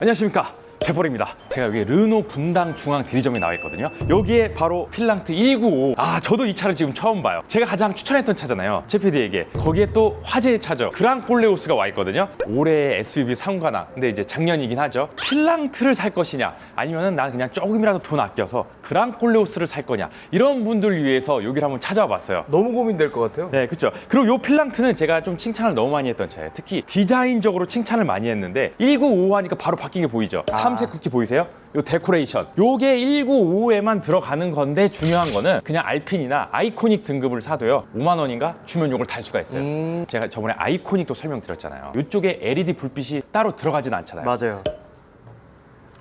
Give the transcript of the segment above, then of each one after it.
안녕하십니까, 재벌입니다. 제가 여기 르노 분당 중앙 대리점에 나와 있거든요. 여기에 바로 필랑트 195. 저도 이 차를 지금 처음 봐요. 제가 가장 추천했던 차잖아요, 최 PD에게. 거기에 또 화제의 차죠, 그랑 콜레오스가 와 있거든요. 올해의 SUV 상관왕. 근데 이제 작년이긴 하죠. 필랑트를 살 것이냐, 아니면은 난 그냥 조금이라도 돈 아껴서 그랑 콜레오스를 살 거냐, 이런 분들 위해서 여기를 한번 찾아와 봤어요. 너무 고민될 것 같아요. 네, 그렇죠. 그리고 요 필랑트는 제가 좀 칭찬을 너무 많이 했던 차예요. 특히 디자인적으로 칭찬을 많이 했는데 195 하니까 바로 바뀐 게 보이죠. 삼색 쿠키 보이세요? 요 데코레이션, 요게 195에만 들어가는 건데, 중요한 거는 그냥 알핀이나 아이코닉 등급을 사도요 5만 원인가 주면 요걸 달 수가 있어요. 제가 저번에 아이코닉도 설명드렸잖아요. 요쪽에 LED 불빛이 따로 들어가진 않잖아요. 맞아요.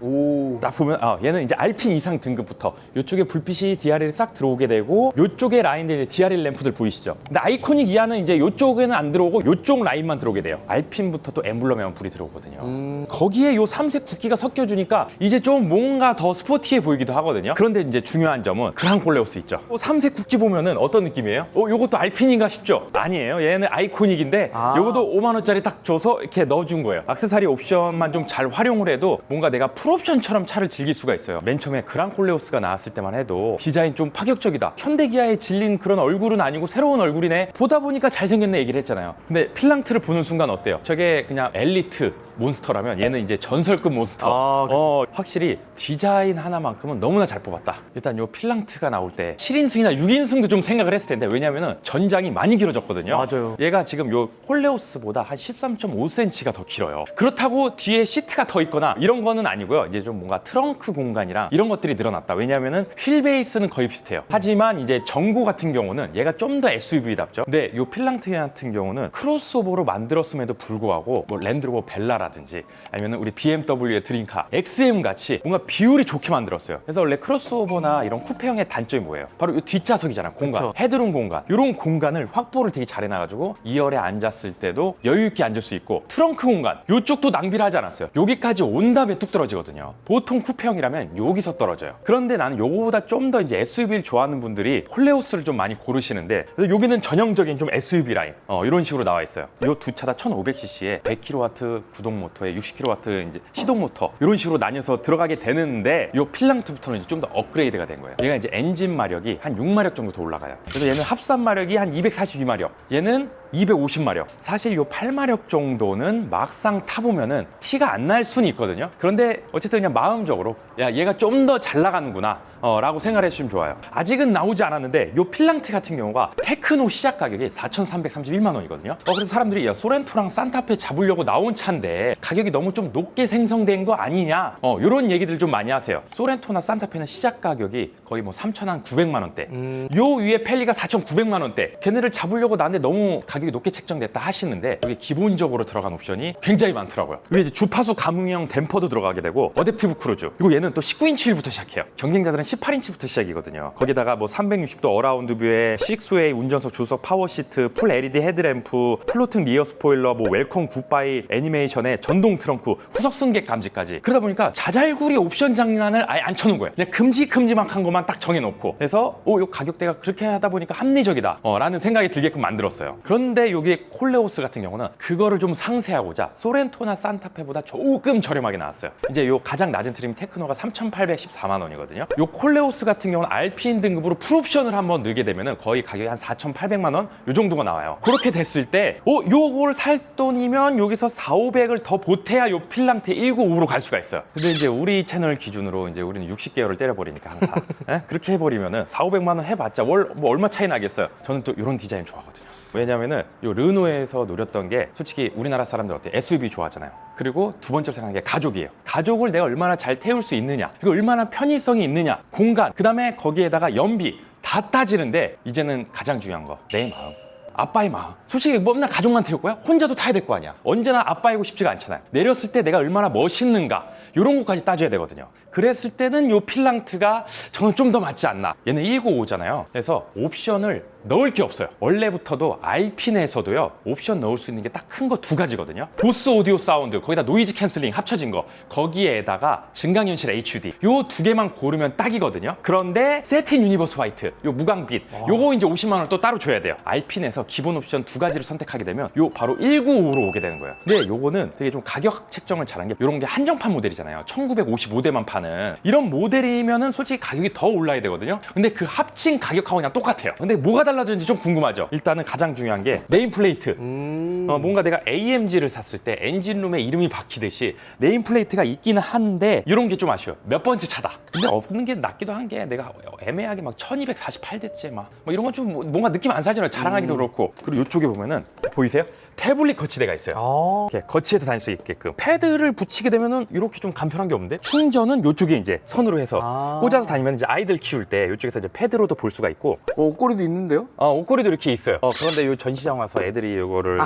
오. 딱 보면 얘는 이제 알핀 이상 등급부터 요쪽에 불빛이 DRL이 싹 들어오게 되고, 요쪽에 라인들 DRL 램프들 보이시죠? 근데 아이코닉 이하는 이제 요쪽에는 안 들어오고 요쪽 라인만 들어오게 돼요. 알핀부터 또 엠블럼에만 불이 들어오거든요. 거기에 요 삼색 굵기가 섞여주니까 이제 좀 뭔가 더 스포티해 보이기도 하거든요. 그런데 이제 중요한 점은 그랑 콜레오스 있죠. 삼색 굵기 보면은 어떤 느낌이에요? 요것도 알핀인가 싶죠? 아니에요. 얘는 아이코닉인데 요것도 5만 원짜리 딱 줘서 이렇게 넣어준 거예요. 액세서리 옵션만 좀 잘 활용을 해도 뭔가 내가 풀옵션처럼 차를 즐길 수가 있어요. 맨 처음에 그랑 콜레오스가 나왔을 때만 해도 디자인 좀 파격적이다, 현대기아에 질린 그런 얼굴은 아니고 새로운 얼굴이네, 보다 보니까 잘생겼네 얘기를 했잖아요. 근데 필랑트를 보는 순간 어때요? 저게 그냥 엘리트 몬스터라면 얘는 이제 전설급 몬스터. 확실히 디자인 하나만큼은 너무나 잘 뽑았다. 일단 요 필랑트가 나올 때 7인승이나 6인승도 좀 생각을 했을 텐데, 왜냐면은 전장이 많이 길어졌거든요. 맞아요. 얘가 지금 요 콜레오스보다 한 13.5cm가 더 길어요. 그렇다고 뒤에 시트가 더 있거나 이런 거는 아니고요. 이제 좀 뭔가 트렁크 공간이랑 이런 것들이 늘어났다. 왜냐면은 휠 베이스는 거의 비슷해요. 하지만 이제 전고 같은 경우는 얘가 좀 더 SUV답죠. 근데 요 필랑트 같은 경우는 크로스오버로 만들었음에도 불구하고 뭐 랜드로버 벨라라든지 아니면 우리 BMW의 드림카 XM 같이 뭔가 비율이 좋게 만들었어요. 그래서 원래 크로스오버나 이런 쿠페형의 단점이 뭐예요? 바로 이 뒷좌석이잖아, 공간. 그쵸. 헤드룸 공간. 이런 공간을 확보를 되게 잘 해놔가지고 2열에 앉았을 때도 여유 있게 앉을 수 있고, 트렁크 공간 요쪽도 낭비를 하지 않았어요. 여기까지 온 다음에 뚝 떨어지거든요. 보통 쿠페형이라면 여기서 떨어져요. 그런데 나는 요거보다 좀 더 이제 SUV를 좋아하는 분들이 콜레오스를 좀 많이 고르시는데, 그래서 여기는 전형적인 좀 SUV 라인 이런 식으로 나와 있어요. 요 두 차 다 1500cc에 100kW 구동 모터에 60kW 이제 시동 모터, 이런 식으로 나뉘어서 들어가게 되는데, 요 필랑트부터는 좀 더 업그레이드가 된 거예요. 얘가 이제 엔진 마력이 한 6마력 정도 더 올라가요. 그래서 얘는 합산 마력이 한 242마력, 얘는 250마력. 사실 요 8마력 정도는 막상 타보면은 티가 안 날 수는 있거든요. 그런데 어쨌든 그냥 마음적으로 야, 얘가 좀 더 잘 나가는구나 라고 생각을 해주시면 좋아요. 아직은 나오지 않았는데 요 필랑트 같은 경우가 테크노 시작 가격이 4,331만 원이거든요. 그래서 사람들이 야, 소렌토랑 산타페 잡으려고 나온 차인데 가격이 너무 좀 높게 생성된 거 아니냐, 요런 얘기들 좀 많이 하세요. 소렌토나 산타페는 시작 가격이 거의 뭐 3,900만 원대, 요 위에 펠리가 4,900만 원대. 걔네를 잡으려고 나한테 너무 가격이 높게 책정됐다 하시는데, 여기 기본적으로 들어간 옵션이 굉장히 많더라고요. 위에 이제 주파수 감응형 댐퍼도 들어가게 되고, 어댑티브 크루즈, 그리고 얘는 또 19인치 휠부터 시작해요. 경쟁자들은 18인치부터 시작이거든요. 거기다가 뭐 360도 어라운드 뷰에 6웨이 운전석 조석 파워 시트, 풀 LED 헤드램프, 플로팅 리어 스포일러, 뭐 웰컴 굿바이 애니메이션에 전동 트렁크, 후석 승객 감지까지. 그러다 보니까 자잘구리 옵션 장난을 아예 안 쳐놓은 거예요. 그냥 큼지막한 것만 딱 정해놓고, 그래서 요 가격대가 그렇게 하다 보니까 합리적이다 라는 생각이 들게끔 만들었어요. 그런데 여기 콜레오스 같은 경우는 그거를 좀 상쇄하고자 소렌토나 산타페보다 조금 저렴하게 나왔어요. 이제 요 가장 낮은 트림 테크노가 3,814만 원이거든요. 요 콜레오스 같은 경우는 알핀 등급으로 풀옵션을 한번 넣게 되면은 거의 가격이 한 4,800만 원 요 정도가 나와요. 그렇게 됐을 때 요걸 살 돈이면 여기서 4,500을 더 보태야 요 필랑트 195로 갈 수가 있어요. 근데 이제 우리 채널 기준으로 이제 우리는 60개월을 때려버리니까 항상 그렇게 해버리면은 4,500만 원 해봤자 뭐 얼마 차이 나겠어요. 저는 또 이런 디자인 좋아하거든요. 왜냐면은 요 르노에서 노렸던 게, 솔직히 우리나라 사람들 어때? SUV 좋아하잖아요. 그리고 두 번째로 생각하는 게 가족이에요. 가족을 내가 얼마나 잘 태울 수 있느냐, 그리고 얼마나 편의성이 있느냐, 공간, 그 다음에 거기에다가 연비 다 따지는데, 이제는 가장 중요한 거, 내 마음. 아빠의 마음. 솔직히 뭐 맨날 가족만 태울 거야? 혼자도 타야 될 거 아니야. 언제나 아빠이고 싶지가 않잖아요. 내렸을 때 내가 얼마나 멋있는가, 이런 것까지 따져야 되거든요. 그랬을 때는 요 필랑트가 저는 좀 더 맞지 않나. 얘는 195잖아요. 그래서 옵션을 넣을 게 없어요. 원래부터도 알핀에서도요 옵션 넣을 수 있는 게 딱 큰 거 두 가지거든요. 보스 오디오 사운드, 거기다 노이즈 캔슬링 합쳐진 거, 거기에다가 증강현실 HD, 요 두 개만 고르면 딱이거든요. 그런데 세틴 유니버스 화이트, 요 무광빛, 요거 이제 50만 원 또 따로 줘야 돼요. 알핀에서 기본 옵션 두 가지를 선택하게 되면 요 바로 195로 오게 되는 거예요. 근데 요거는 되게 좀 가격 책정을 잘한 게, 요런 게 한정판 모델이잖아요. 1955대만 파는 이런 모델이면은 솔직히 가격이 더 올라야 되거든요. 근데 그 합친 가격하고 그냥 똑같아요. 근데 뭐가 달라졌는지 좀 궁금하죠. 일단은 가장 중요한 게 네임플레이트. 뭔가 내가 AMG를 샀을 때 엔진룸에 이름이 박히듯이 네임플레이트가 있기는 한데 이런 게 좀 아쉬워요. 몇 번째 차다. 근데 없는 게 낫기도 한 게, 내가 애매하게 막 1248대째 막 이런 건 좀 뭔가 느낌 안 살잖아요. 자랑하기도 그렇고. 그리고 이쪽에 보면은 보이세요? 태블릿 거치대가 있어요. 이렇게 거치해서 다닐 수 있게끔. 패드를 붙이게 되면은 이렇게 좀 간편한 게 없는데, 충전은 이쪽에 이제 선으로 해서 꽂아서 다니면 이제 아이들 키울 때 이쪽에서 이제 패드로도 볼 수가 있고. 옷걸이도 있는데요? 옷걸이도 이렇게 있어요. 그런데 요 전시장 와서 애들이 이거를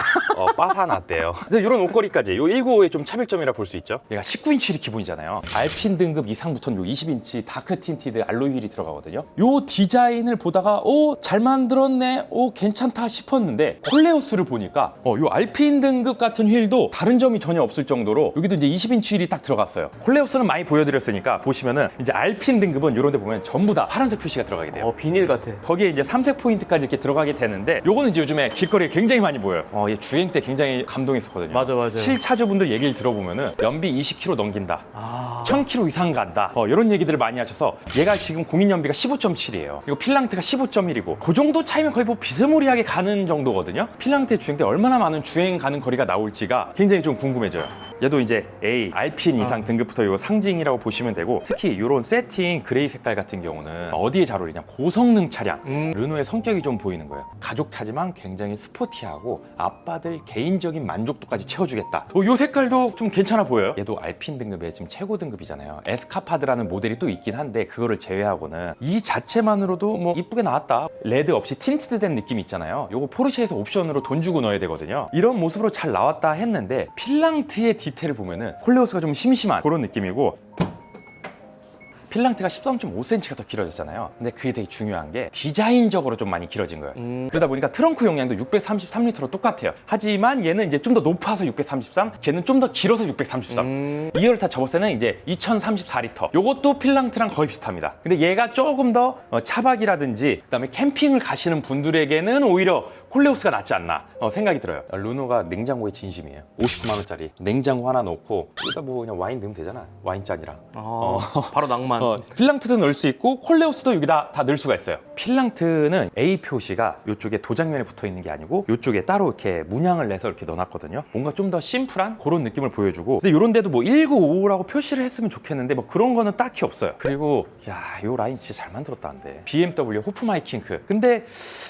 빠사놨대요. 그래서 이런 옷걸이까지 요 195의 좀 차별점이라 볼 수 있죠. 얘가 19인치 휠이 기본이잖아요. 알핀 등급 이상부터는 요 20인치 다크 틴티드 알로이 휠이 들어가거든요. 요 디자인을 보다가 잘 만들었네, 괜찮다 싶었는데 콜레오스를 보니까 요 알핀 등급 같은 휠도 다른 점이 전혀 없을 정도로 여기도 이제 20인치 휠이 딱 들어갔어요. 콜레오스는 많이 보여드렸으니까 보시면은 이제 알핀 등급은 요런 데 보면 전부 다 파란색 표시가 들어가게 돼요. 비닐 같아. 거기에 이제 삼색 포인트까지 이렇게 들어가게 되는데, 요거는 이제 요즘에 길거리에 굉장히 많이 보여요. 얘 주행 때 굉장히 감동했었거든요. 맞아. 실차주분들 얘기를 들어보면은 연비 20km 넘긴다, 1000km 이상 간다, 이런 얘기들을 많이 하셔서. 얘가 지금 공인 연비가 15.7이에요. 그리고 필랑트가 15.1이고 그 정도 차이면 거의 뭐 비스무리하게 가는 정도거든요. 필랑트의 주행 때 얼마나 많은 주행 가는 거리가 나올지가 굉장히 좀 궁금해져요. 얘도 이제 A, 알핀 이상 등급부터 이거 상징이라고 보시면 되고, 특히 이런 세팅 그레이 색깔 같은 경우는 어디에 잘 어울리냐, 고성능 차량. 르노의 성격이 좀 보이는 거예요. 가족차지만 굉장히 스포티하고 아빠들 개인적인 만족도까지 채워주겠다. 요 색깔도 좀 괜찮아 보여요. 얘도 알핀 등급의 지금 최고 등급이잖아요. 에스카파드라는 모델이 또 있긴 한데 그거를 제외하고는 이 자체만으로도 뭐 이쁘게 나왔다. 레드 없이 틴티드 된 느낌이 있잖아요. 요거 포르쉐에서 옵션으로 돈 주고 넣어야 되거든요. 이런 모습으로 잘 나왔다 했는데, 필랑트의 디테일을 보면은 콜레오스가 좀 심심한 그런 느낌이고, 필랑트가 13.5cm가 더 길어졌잖아요. 근데 그게 되게 중요한 게 디자인적으로 좀 많이 길어진 거예요. 그러다 보니까 트렁크 용량도 633리터로 똑같아요. 하지만 얘는 이제 좀 더 높아서 633, 걔는 좀 더 길어서 633. 2열 다 접었을 때는 이제 2034리터. 요것도 필랑트랑 거의 비슷합니다. 근데 얘가 조금 더 차박이라든지 그다음에 캠핑을 가시는 분들에게는 오히려 콜레오스가 낫지 않나 생각이 들어요. 르노가 냉장고의 진심이에요. 59만 원짜리 냉장고 하나 넣고 여기다 뭐 그냥 와인 넣으면 되잖아. 와인잔이랑. 바로 낭만. 필랑트도 넣을 수 있고 콜레오스도 여기다 다 넣을 수가 있어요. 필랑트는 A 표시가 이쪽에 도장면에 붙어 있는 게 아니고 이쪽에 따로 이렇게 문양을 내서 이렇게 넣어놨거든요. 뭔가 좀 더 심플한 그런 느낌을 보여주고, 근데 이런 데도 뭐 1955라고 표시를 했으면 좋겠는데 뭐 그런 거는 딱히 없어요. 그리고 요 라인 진짜 잘 만들었다는데, BMW 호프마이킹크. 근데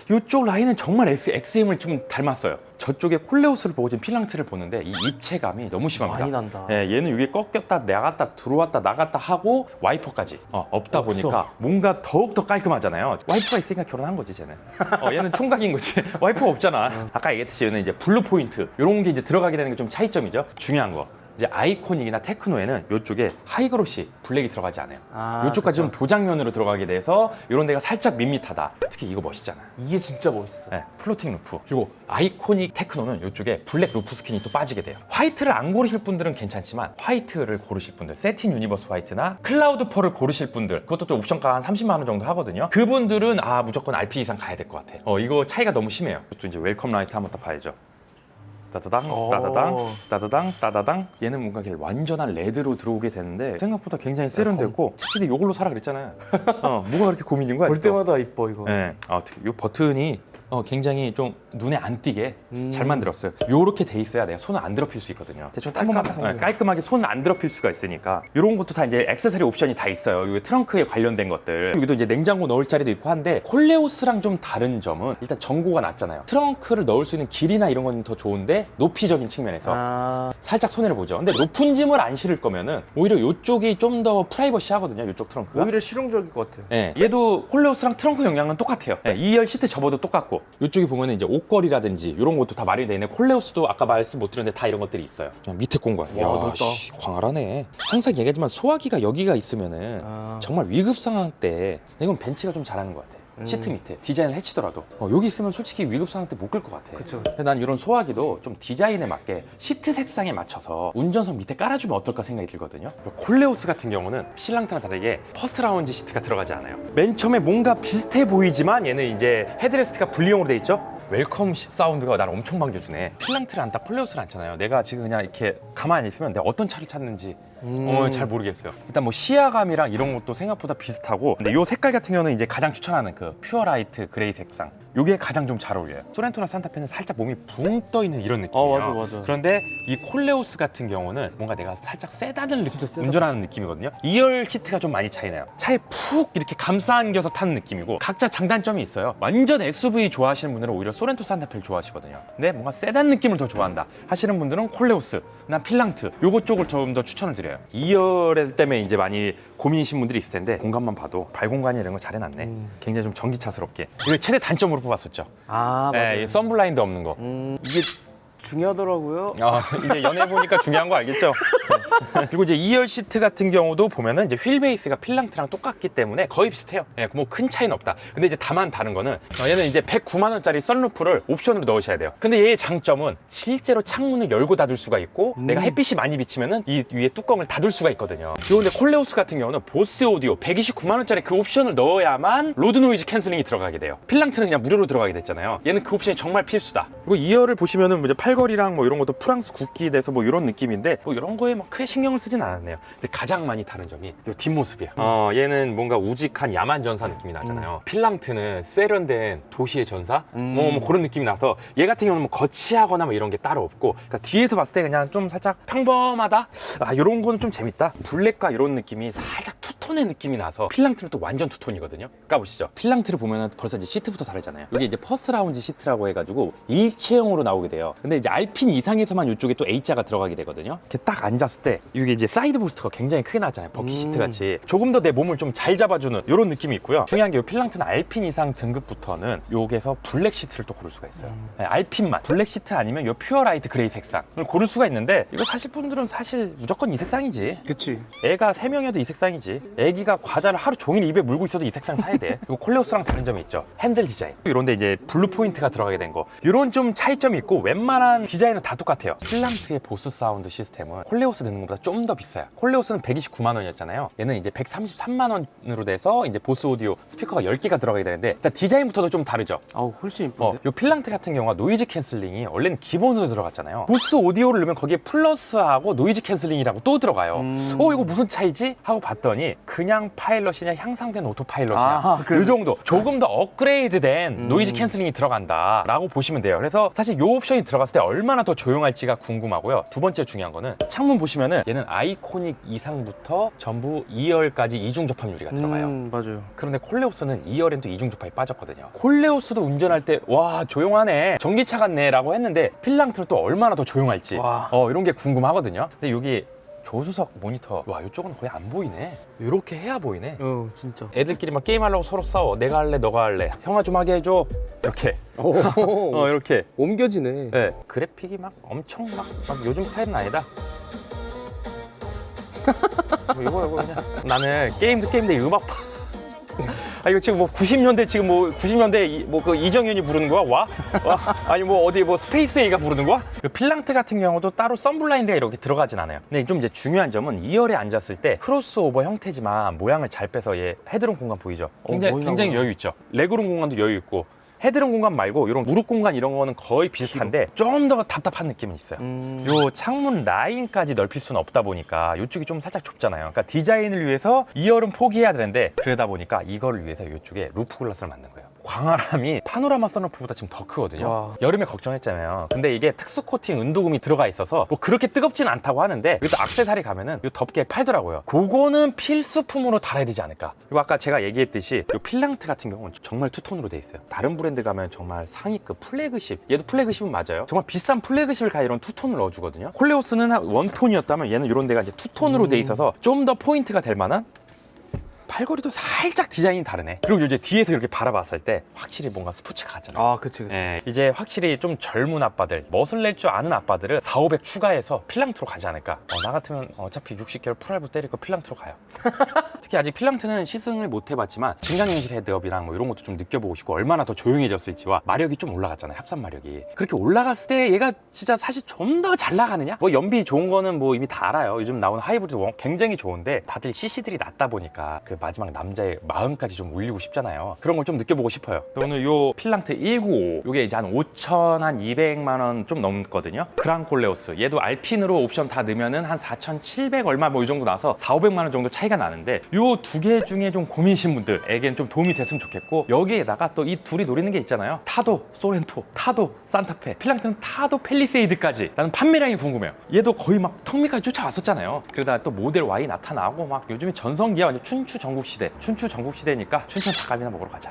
이쪽 라인은 정말 XM을 좀 닮았어요. 저쪽에 콜레오스를 보고 지금 필랑트를 보는데 이 입체감이 너무 심합니다. 많이 난다. 얘는 여기 꺾였다 나갔다 들어왔다 나갔다 하고 와이퍼까지 없다 없어. 보니까 뭔가 더욱더 깔끔하잖아요. 와이퍼가 있으니까 결혼한 거지 쟤는. 얘는 총각인 거지. 와이퍼가 없잖아. 아까 얘기했듯이 얘는 이제 블루 포인트 이런 게 이제 들어가게 되는 게 좀 차이점이죠. 중요한 거. 이제 아이코닉이나 테크노에는 이쪽에 하이그로시 블랙이 들어가지 않아요. 이쪽까지 좀 도장면으로 들어가게 돼서 이런 데가 살짝 밋밋하다. 특히 이거 멋있잖아. 이게 진짜 멋있어. 네, 플로팅 루프. 그리고 아이코닉 테크노는 이쪽에 블랙 루프 스킨이 또 빠지게 돼요. 화이트를 안 고르실 분들은 괜찮지만 화이트를 고르실 분들, 세틴 유니버스 화이트나 클라우드 펄을 고르실 분들, 그것도 좀 옵션가 한 30만 원 정도 하거든요. 그분들은 무조건 RP 이상 가야 될 것 같아. 이거 차이가 너무 심해요. 또 이제 웰컴 라이트 한번 더 봐야죠. 따다당 따다당 따다당 따다당. 얘는 뭔가 이렇게 완전한 레드로 들어오게 되는데 생각보다 굉장히 세련됐고, 특히 이걸로 사라 그랬잖아요. 뭐가 그렇게 고민인 거야? 볼 아직도? 때마다 이뻐 이거. 네. 특히 이 버튼이 굉장히 좀 눈에 안 띄게 잘 만들었어요. 요렇게 돼 있어야 내가 손을 안 더럽힐 수 있거든요. 대충 깔끔하게 손을 안 더럽힐 수가 있으니까 이런 것도 다 이제 액세서리 옵션이 다 있어요. 여기 트렁크에 관련된 것들. 여기도 이제 냉장고 넣을 자리도 있고 한데, 콜레오스랑 좀 다른 점은 일단 전고가 낮잖아요. 트렁크를 넣을 수 있는 길이나 이런 건 더 좋은데 높이적인 측면에서 살짝 손해를 보죠. 근데 높은 짐을 안 실을 거면은 오히려 이쪽이 좀 더 프라이버시하거든요. 이쪽 트렁크가. 오히려 실용적일 것 같아요. 네, 얘도 콜레오스랑 트렁크 용량은 똑같아요. 2열 시트 접어도 똑같고, 이쪽에 보면은 이제 옷걸이라든지 이런 것도 다 마련이 돼 있네. 콜레오스도 아까 말씀 못 드렸는데 다 이런 것들이 있어요. 그냥 밑에 공간. 와, 넓다. 광활하네. 항상 얘기하지만 소화기가 여기가 있으면은 정말 위급 상황 때 이건 벤츠가 좀 잘하는 것 같아. 시트 밑에 디자인을 해치더라도 여기 있으면 솔직히 위급 상황 때 못 끌 것 같아. 그쵸. 근데 난 이런 소화기도 좀 디자인에 맞게 시트 색상에 맞춰서 운전석 밑에 깔아주면 어떨까 생각이 들거든요. 콜레오스 같은 경우는 필랑트랑 다르게 퍼스트 라운지 시트가 들어가지 않아요. 맨 처음에 뭔가 비슷해 보이지만 얘는 이제 헤드레스트가 분리형으로 돼 있죠. 웰컴 사운드가 나를 엄청 반겨주네. 필랑트를 안다 콜레오스를 안잖아요. 내가 지금 그냥 이렇게 가만히 있으면 내가 어떤 차를 찾는지 잘 모르겠어요. 일단 뭐 시야감이랑 이런 것도 생각보다 비슷하고, 근데 이 색깔 같은 경우는 이제 가장 추천하는 그 퓨어라이트 그레이 색상, 이게 가장 좀 잘 어울려요. 소렌토나 산타페는 살짝 몸이 붕 떠 있는 이런 느낌이에요. 맞아. 그런데 이 콜레오스 같은 경우는 뭔가 내가 살짝 세단을 운전하는 느낌이거든요. 2열 시트가 좀 많이 차이나요. 차에 푹 이렇게 감싸 안겨서 타는 느낌이고, 각자 장단점이 있어요. 완전 SUV 좋아하시는 분들은 오히려 소렌토 산타페를 좋아하시거든요. 근데 뭔가 세단 느낌을 더 좋아한다 하시는 분들은 콜레오스, 난 필랑트 요거 쪽을 좀 더 추천을 드려요. 2열 때문에 이제 많이 고민이신 분들이 있을 텐데, 공간만 봐도 발 공간이 이런 거 잘 해놨네. 굉장히 좀 전기차스럽게. 이거 최대 단점으로 뽑았었죠. 아, 맞아요. 네, 이 썬블라인드 없는 거. 이게 중요하더라고요. 이제 연애 보니까 중요한 거 알겠죠? 그리고 이제 2열 시트 같은 경우도 보면은 이제 휠 베이스가 필랑트랑 똑같기 때문에 거의 비슷해요. 뭐 큰 차이는 없다. 근데 이제 다만 다른 거는 얘는 이제 109만 원짜리 썬루프를 옵션으로 넣으셔야 돼요. 근데 얘의 장점은 실제로 창문을 열고 닫을 수가 있고, 내가 햇빛이 많이 비치면은 이 위에 뚜껑을 닫을 수가 있거든요. 그런데 콜레오스 같은 경우는 보스 오디오 129만 원짜리 그 옵션을 넣어야만 로드 노이즈 캔슬링이 들어가게 돼요. 필랑트는 그냥 무료로 들어가게 됐잖아요. 얘는 그 옵션이 정말 필수다. 그리고 2열을 보시면은 이제 팔걸이랑 뭐 이런 것도 프랑스 국기 돼서 뭐 이런 느낌인데, 뭐 이런 거에 막 크게 신경을 쓰진 않았네요. 근데 가장 많이 다른 점이 이 뒷모습이에요. 얘는 뭔가 우직한 야만 전사 느낌이 나잖아요. 필랑트는 세련된 도시의 전사, 뭐 그런 느낌이 나서, 얘 같은 경우는 뭐 거치하거나 뭐 이런 게 따로 없고, 그러니까 뒤에서 봤을 때 그냥 좀 살짝 평범하다. 이런 거는 좀 재밌다. 블랙과 이런 느낌이 살짝 투톤의 느낌이 나서, 필랑트는 또 완전 투톤이거든요. 까보시죠. 필랑트를 보면은 벌써 이제 시트부터 다르잖아요. 이게 이제 퍼스트 라운지 시트라고 해가지고 일체형으로 나오게 돼요. 근데 이제 알핀 이상에서만 이쪽에 또 A자가 들어가게 되거든요. 이렇게 딱 앉았을 때 이게 이제 사이드 부스트가 굉장히 크게 나왔잖아요. 버킷 시트 같이 조금 더 내 몸을 좀 잘 잡아주는 이런 느낌이 있고요. 중요한 게 이 필랑트는 알핀 이상 등급부터는 여기서 블랙 시트를 또 고를 수가 있어요. 네, 알핀만 블랙 시트 아니면 이 퓨어라이트 그레이 색상을 고를 수가 있는데, 이거 사실 분들은 사실 무조건 이 색상이지. 그치. 애가 3명이어도 이 색상이지. 애기가 과자를 하루 종일 입에 물고 있어도 이 색상 사야 돼. 그리고 콜레오스랑 다른 점이 있죠. 핸들 디자인. 이런데 이제 블루 포인트가 들어가게 된 거, 이런 좀 차이점이 있고, 웬만한 디자인은 다 똑같아요. 필랑트의 보스 사운드 시스템은 콜레오스 넣는 것보다 좀 더 비싸요. 콜레오스는 129만 원이었잖아요. 얘는 이제 133만 원으로 돼서 이제 보스 오디오 스피커가 10개가 들어가게 되는데, 일단 디자인부터도 좀 다르죠. 훨씬 이쁜데. 요 필랑트 같은 경우가 노이즈 캔슬링이 원래는 기본으로 들어갔잖아요. 보스 오디오를 넣으면 거기에 플러스하고 노이즈 캔슬링이라고 또 들어가요. 이거 무슨 차이지? 하고 봤더니 그냥 파일럿이냐 향상된 오토 파일럿이냐, 이 정도 조금 더 업그레이드된 노이즈 캔슬링이 들어간다 라고 보시면 돼요. 그래서 사실 이 옵션이 들어갔을 때 얼마나 더 조용할지가 궁금하고요. 두 번째 중요한 거는 창문 보시면은 얘는 아이코닉 이상부터 전부 2열까지 이중 접합 유리가 들어가요. 맞아요. 그런데 콜레오스는 2열엔 또 이중 접합이 빠졌거든요. 콜레오스도 운전할 때 와 조용하네, 전기차 같네 라고 했는데, 필랑트는 또 얼마나 더 조용할지 이런 게 궁금하거든요. 근데 여기 조수석 모니터, 와 이쪽은 거의 안 보이네. 이렇게 해야 보이네. 진짜. 애들끼리 막 게임하려고 서로 싸워. 내가 할래 너가 할래, 형아 좀 하게 해줘, 이렇게. 이렇게 옮겨지네. 네. 그래픽이 막 엄청 막 요즘 스타일은 아니다. 이거 그냥 나는 게임도 게임인데 음악 이거 지금 뭐 90년대 지금 뭐 90년대 뭐 그 이정현이 부르는 거야? 와? 아니 뭐 어디 뭐 스페이스 A가 부르는 거야? 필랑트 같은 경우도 따로 썬블라인드가 이렇게 들어가진 않아요. 근데 좀 이제 중요한 점은 2열에 앉았을 때 크로스오버 형태지만 모양을 잘 빼서 얘 헤드룸 공간 보이죠? 굉장히 여유 있죠. 레그룸 공간도 여유 있고, 헤드룸 공간 말고 이런 무릎 공간 이런 거는 거의 비슷한데 좀 더 답답한 느낌은 있어요. 요 창문 라인까지 넓힐 수는 없다 보니까 이쪽이 좀 살짝 좁잖아요. 그러니까 디자인을 위해서 2열은 포기해야 되는데, 그러다 보니까 이거를 위해서 이쪽에 루프 글라스를 만든 거예요. 광활함이 파노라마 선루프보다 지금 더 크거든요. 여름에 걱정했잖아요. 근데 이게 특수 코팅 은도금이 들어가 있어서 뭐 그렇게 뜨겁진 않다고 하는데, 여기도 액세서리 가면은 요 덮개 팔더라고요. 그거는 필수품으로 달아야 되지 않을까. 그리고 아까 제가 얘기했듯이 요 필랑트 같은 경우는 정말 투톤으로 돼 있어요. 다른 브랜드 가면 정말 상위급 플래그십, 얘도 플래그십은 맞아요. 정말 비싼 플래그십을 가 이런 투톤을 넣어주거든요. 콜레오스는 원톤이었다면 얘는 이런 데가 이제 투톤으로 돼 있어서 좀 더 포인트가 될 만한 팔걸이도 살짝 디자인이 다르네. 그리고 이제 뒤에서 이렇게 바라봤을 때 확실히 뭔가 스포츠카 같잖아요. 아, 그치. 이제 확실히 좀 젊은 아빠들, 멋을 낼 줄 아는 아빠들은 4, 500 추가해서 필랑트로 가지 않을까. 나 같으면 어차피 60개월 풀알부 때릴 거 필랑트로 가요. 특히 아직 필랑트는 시승을 못 해봤지만 진강용실 헤드업이랑 뭐 이런 것도 좀 느껴보고 싶고, 얼마나 더 조용해졌을지와 마력이 좀 올라갔잖아요. 합산 마력이. 그렇게 올라갔을 때 얘가 진짜 사실 좀 더 잘 나가느냐? 뭐 연비 좋은 거는 뭐 이미 다 알아요. 요즘 나오는 하이브리드 굉장히 좋은데 다들 CC들이 낮다 보니까 그 마지막 남자의 마음까지 좀 울리고 싶잖아요. 그런 걸 좀 느껴보고 싶어요. 오늘 요 필랑트 195 요게 이제 한 5,200만 원 좀 넘거든요. 그랑콜레오스 얘도 알핀으로 옵션 다 넣으면은 한 4,700 얼마 뭐 이 정도 나서 4,500만 원 정도 차이가 나는데, 요 두 개 중에 좀 고민이신 분들에겐 좀 도움이 됐으면 좋겠고, 여기에다가 또 이 둘이 노리는 게 있잖아요. 타도 소렌토, 타도 산타페, 필랑트는 타도 팰리세이드까지. 나는 판매량이 궁금해요. 얘도 거의 막 턱밑까지 쫓아왔었잖아요. 그러다 또 모델 Y 나타나고 막 요즘에 전성기야. 완전 춘추 전국시대. 춘추 전국시대니까 춘천 닭갈비나 먹으러 가자.